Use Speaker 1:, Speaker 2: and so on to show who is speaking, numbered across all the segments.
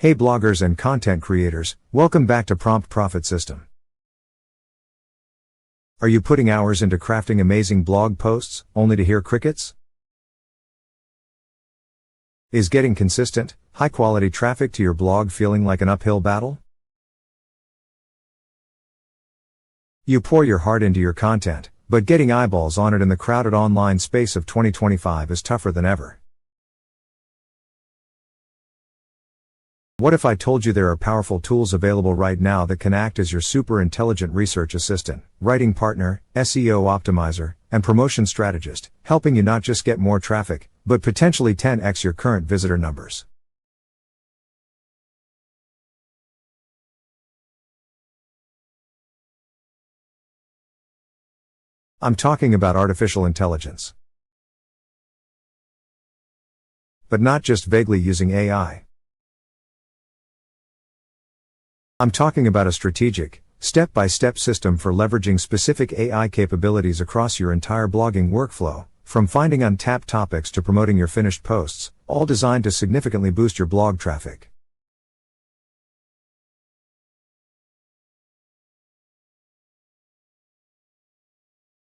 Speaker 1: Hey bloggers and content creators, welcome back to Prompt Profit System. Are you putting hours into crafting amazing blog posts, only to hear crickets? Is getting consistent, high-quality traffic to your blog feeling like an uphill battle? You pour your heart into your content, but getting eyeballs on it in the crowded online space of 2025 is tougher than ever. What if I told you there are powerful tools available right now that can act as your super intelligent research assistant, writing partner, SEO optimizer, and promotion strategist, helping you not just get more traffic, but potentially 10x your current visitor numbers? I'm talking about artificial intelligence. But not just vaguely using AI. I'm talking about a strategic, step-by-step system for leveraging specific AI capabilities across your entire blogging workflow, from finding untapped topics to promoting your finished posts, all designed to significantly boost your blog traffic.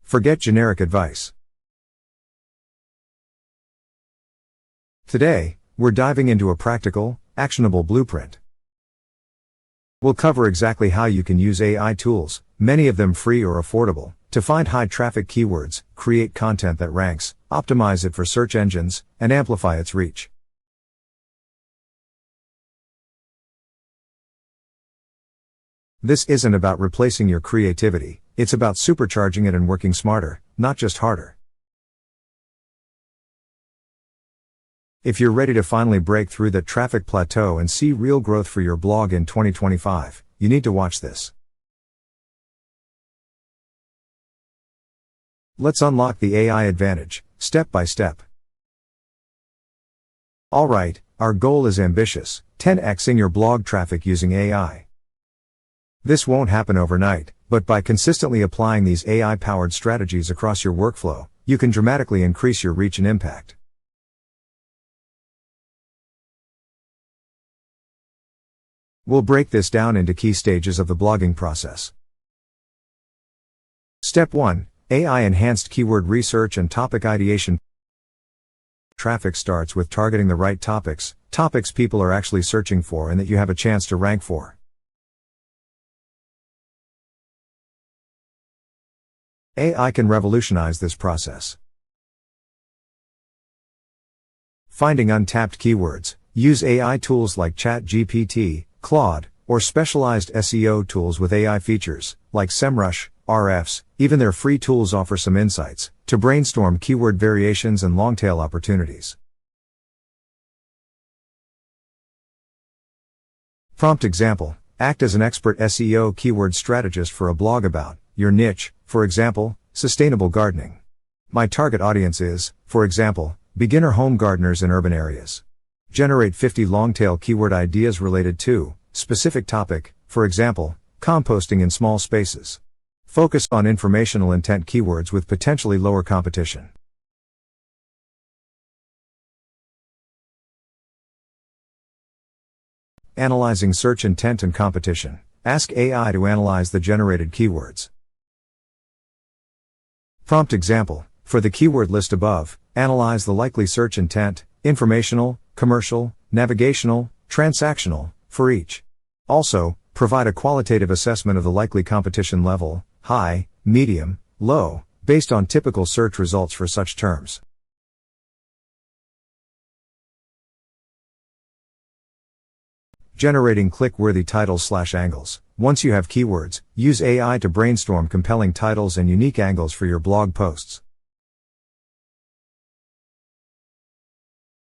Speaker 1: Forget generic advice. Today, we're diving into a practical, actionable blueprint. We'll cover exactly how you can use AI tools, many of them free or affordable, to find high traffic keywords, create content that ranks, optimize it for search engines, and amplify its reach. This isn't about replacing your creativity, it's about supercharging it and working smarter, not just harder. If you're ready to finally break through that traffic plateau and see real growth for your blog in 2025, you need to watch this. Let's unlock the AI advantage, step by step. Alright, our goal is ambitious, 10xing your blog traffic using AI. This won't happen overnight, but by consistently applying these AI-powered strategies across your workflow, you can dramatically increase your reach and impact. We'll break this down into key stages of the blogging process. Step 1. AI-enhanced keyword research and topic ideation. Traffic starts with targeting the right topics people are actually searching for and that you have a chance to rank for. AI can revolutionize this process. Finding untapped keywords. Use AI tools like ChatGPT, Claude, or specialized SEO tools with AI features, like SEMrush, RFs, even their free tools offer some insights, to brainstorm keyword variations and long-tail opportunities. Prompt example, act as an expert SEO keyword strategist for a blog about your niche, for example, sustainable gardening. My target audience is, for example, beginner home gardeners in urban areas. Generate 50 long-tail keyword ideas related to specific topic, for example, composting in small spaces. Focus on informational intent keywords with potentially lower competition. Analyzing search intent and competition. Ask AI to analyze the generated keywords. Prompt example, for the keyword list above, analyze the likely search intent, informational, commercial, navigational, transactional, for each. Also, provide a qualitative assessment of the likely competition level, high, medium, low, based on typical search results for such terms. Generating click-worthy titles/angles. Once you have keywords, use AI to brainstorm compelling titles and unique angles for your blog posts.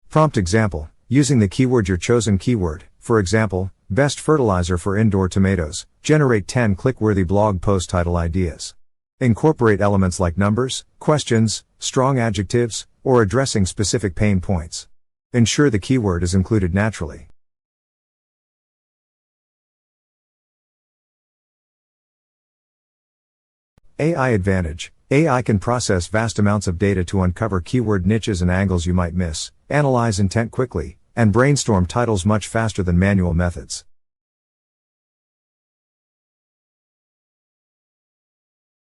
Speaker 1: Prompt example, using the keyword your chosen keyword, for example, best fertilizer for indoor tomatoes, generate 10 click-worthy blog post title ideas. Incorporate elements like numbers, questions, strong adjectives, or addressing specific pain points. Ensure the keyword is included naturally. AI advantage. AI can process vast amounts of data to uncover keyword niches and angles you might miss, analyze intent quickly, and brainstorm titles much faster than manual methods.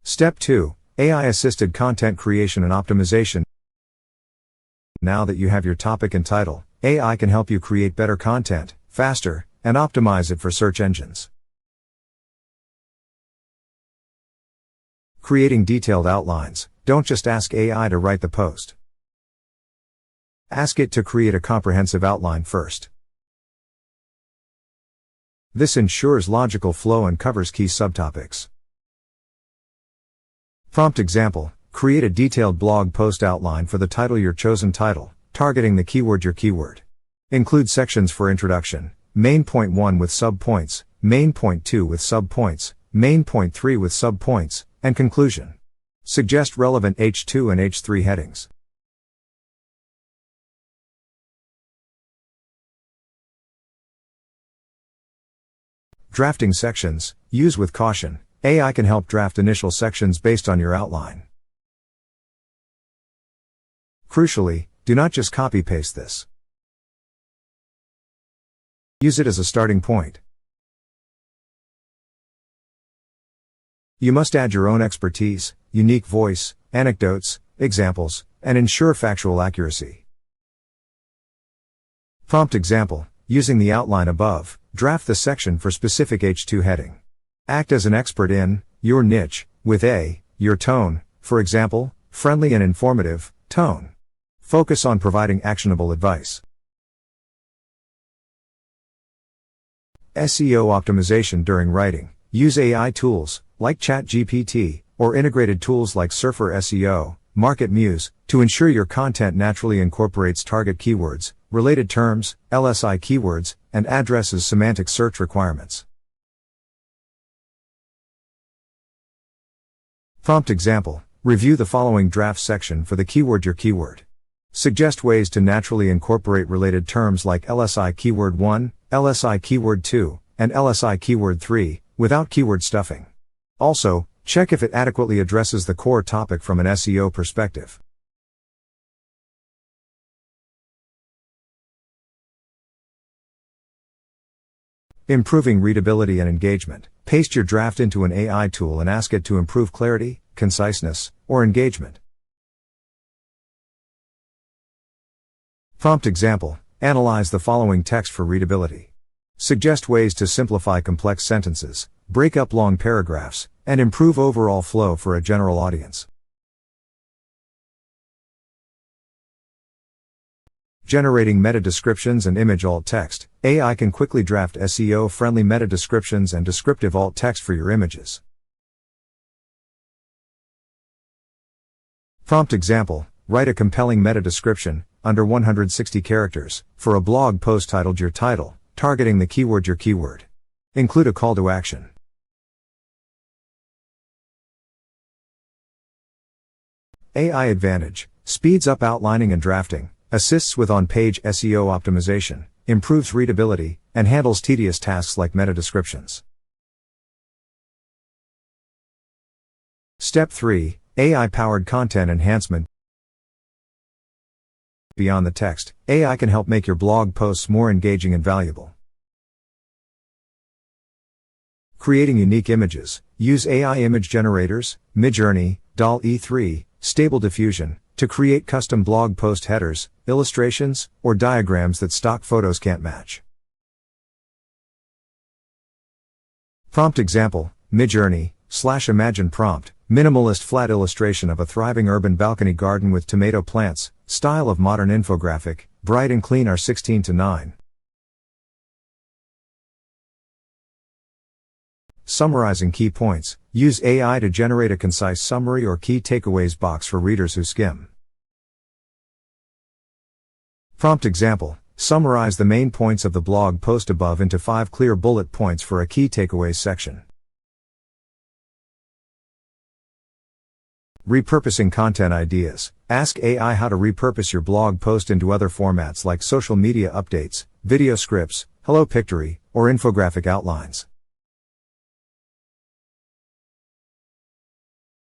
Speaker 1: Step 2. AI-assisted content creation and optimization. Now that you have your topic and title, AI can help you create better content, faster, and optimize it for search engines. Creating detailed outlines. Don't just ask AI to write the post. Ask it to create a comprehensive outline first. This ensures logical flow and covers key subtopics. Prompt example: create a detailed blog post outline for the title, your chosen title, targeting the keyword, your keyword. Include sections for introduction, main point 1 with subpoints, main point 2 with subpoints, main point 3 with subpoints, and conclusion. Suggest relevant H2 and H3 headings. Drafting sections. Use with caution. AI can help draft initial sections based on your outline. Crucially, do not just copy-paste this. Use it as a starting point. You must add your own expertise, unique voice, anecdotes, examples, and ensure factual accuracy. Prompt example: using the outline above, draft the section for specific H2 heading. Act as an expert in your niche with your tone, for example, friendly and informative tone. Focus on providing actionable advice. SEO optimization during writing. Use AI tools like ChatGPT or integrated tools like Surfer SEO, Market Muse to ensure your content naturally incorporates target keywords, related terms, LSI keywords, and addresses semantic search requirements. Prompt example: review the following draft section for the keyword, your keyword. Suggest ways to naturally incorporate related terms like LSI keyword 1, LSI keyword 2, and LSI keyword 3, without keyword stuffing. Also, check if it adequately addresses the core topic from an SEO perspective. Improving readability and engagement. Paste your draft into an AI tool and ask it to improve clarity, conciseness, or engagement. Prompt example: analyze the following text for readability. Suggest ways to simplify complex sentences, break up long paragraphs, and improve overall flow for a general audience. Generating meta descriptions and image alt text. AI can quickly draft SEO-friendly meta descriptions and descriptive alt text for your images. Prompt example: write a compelling meta description, under 160 characters, for a blog post titled your title, targeting the keyword, your keyword. Include a call to action. AI advantage: speeds up outlining and drafting, assists with on-page SEO optimization, improves readability, and handles tedious tasks like meta descriptions. Step 3. AI-powered content enhancement. Beyond the text, AI can help make your blog posts more engaging and valuable. Creating unique images. Use AI image generators, Midjourney, DALL-E 3, Stable Diffusion, to create custom blog post headers, illustrations, or diagrams that stock photos can't match. Prompt example: Midjourney/Imagine prompt, minimalist flat illustration of a thriving urban balcony garden with tomato plants, style of modern infographic, bright and clean, R16:9. Summarizing key points. Use AI to generate a concise summary or key takeaways box for readers who skim. Prompt example: summarize the main points of the blog post above into 5 clear bullet points for a key takeaways section. Repurposing content ideas. Ask AI how to repurpose your blog post into other formats like social media updates, video scripts, Hello Pictory, or infographic outlines.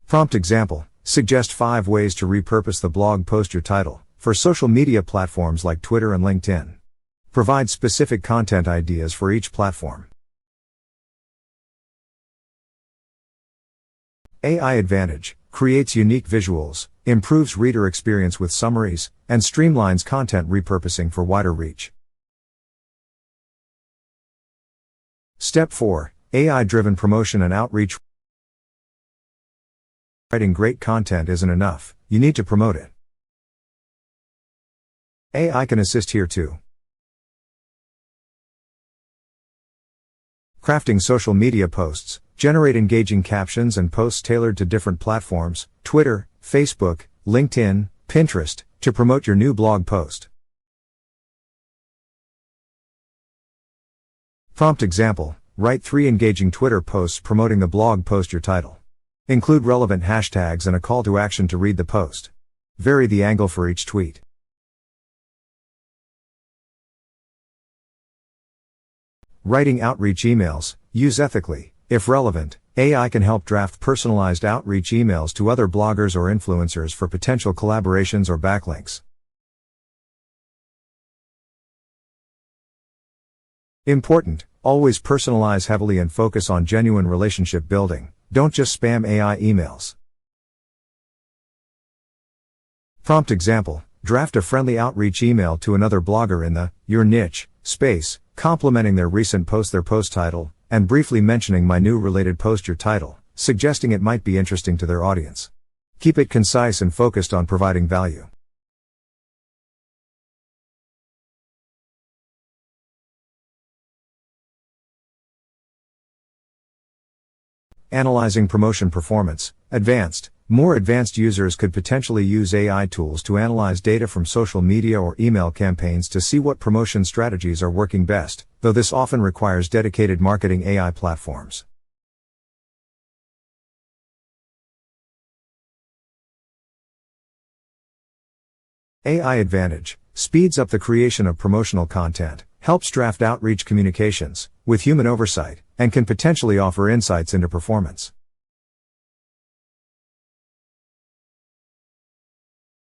Speaker 1: Prompt example: suggest 5 ways to repurpose the blog post, your title, for social media platforms like Twitter and LinkedIn. Provide specific content ideas for each platform. AI Advantage creates unique visuals, improves reader experience with summaries, and streamlines content repurposing for wider reach. Step 4. AI-driven promotion and outreach. Writing great content isn't enough, you need to promote it. AI can assist here too. Crafting social media posts. Generate engaging captions and posts tailored to different platforms, Twitter, Facebook, LinkedIn, Pinterest, to promote your new blog post. Prompt example: write 3 engaging Twitter posts promoting the blog post your title. Include relevant hashtags and a call to action to read the post. Vary the angle for each tweet. Writing outreach emails. Use ethically. If relevant, AI can help draft personalized outreach emails to other bloggers or influencers for potential collaborations or backlinks. Important: always personalize heavily and focus on genuine relationship building, don't just spam AI emails. Prompt example: draft a friendly outreach email to another blogger in the your niche space, complimenting their recent post, their post title, and briefly mentioning my new related post, your title, suggesting it might be interesting to their audience. Keep it concise and focused on providing value. Analyzing promotion performance. Advanced. More advanced users could potentially use AI tools to analyze data from social media or email campaigns to see what promotion strategies are working best, though this often requires dedicated marketing AI platforms. AI Advantage speeds up the creation of promotional content, helps draft outreach communications, with human oversight, and can potentially offer insights into performance.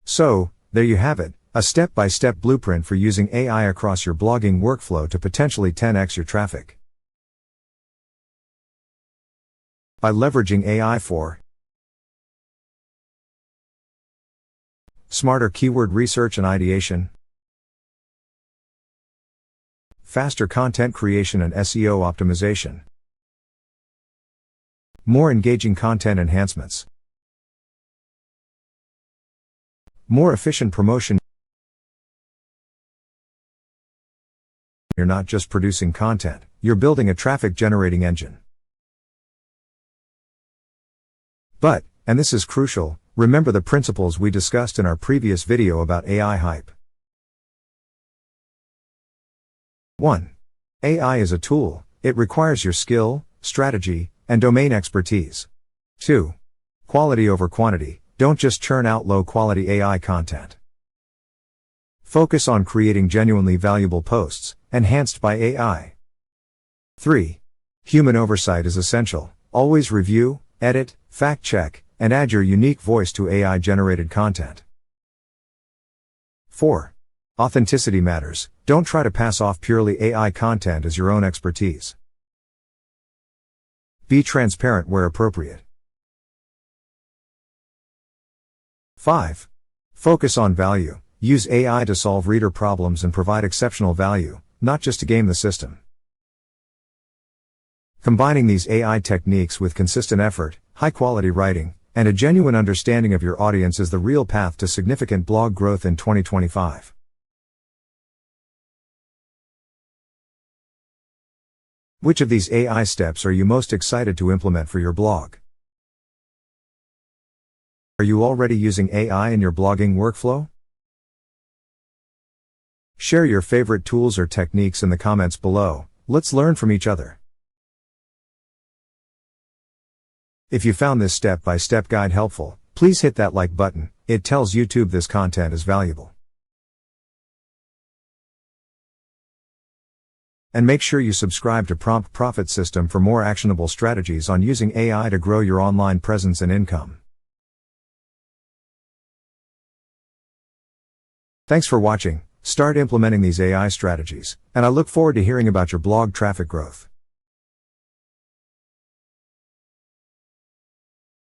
Speaker 1: So, there you have it, a step-by-step blueprint for using AI across your blogging workflow to potentially 10x your traffic. By leveraging AI for smarter keyword research and ideation, faster content creation and SEO optimization, more engaging content enhancements, more efficient promotion. You're not just producing content, you're building a traffic-generating engine. But, and this is crucial, remember the principles we discussed in our previous video about AI hype. 1. AI is a tool, it requires your skill, strategy, and domain expertise. 2. Quality over quantity, don't just churn out low-quality AI content. Focus on creating genuinely valuable posts, enhanced by AI. 3. Human oversight is essential, always review, edit, fact-check, and add your unique voice to AI-generated content. 4. Authenticity matters, don't try to pass off purely AI content as your own expertise. Be transparent where appropriate. 5. Focus on value, use AI to solve reader problems and provide exceptional value, not just to game the system. Combining these AI techniques with consistent effort, high-quality writing, and a genuine understanding of your audience is the real path to significant blog growth in 2025. Which of these AI steps are you most excited to implement for your blog? Are you already using AI in your blogging workflow? Share your favorite tools or techniques in the comments below, let's learn from each other. If you found this step-by-step guide helpful, please hit that like button, it tells YouTube this content is valuable. And make sure you subscribe to Prompt Profit System for more actionable strategies on using AI to grow your online presence and income. Thanks for watching. Start implementing these AI strategies, and I look forward to hearing about your blog traffic growth.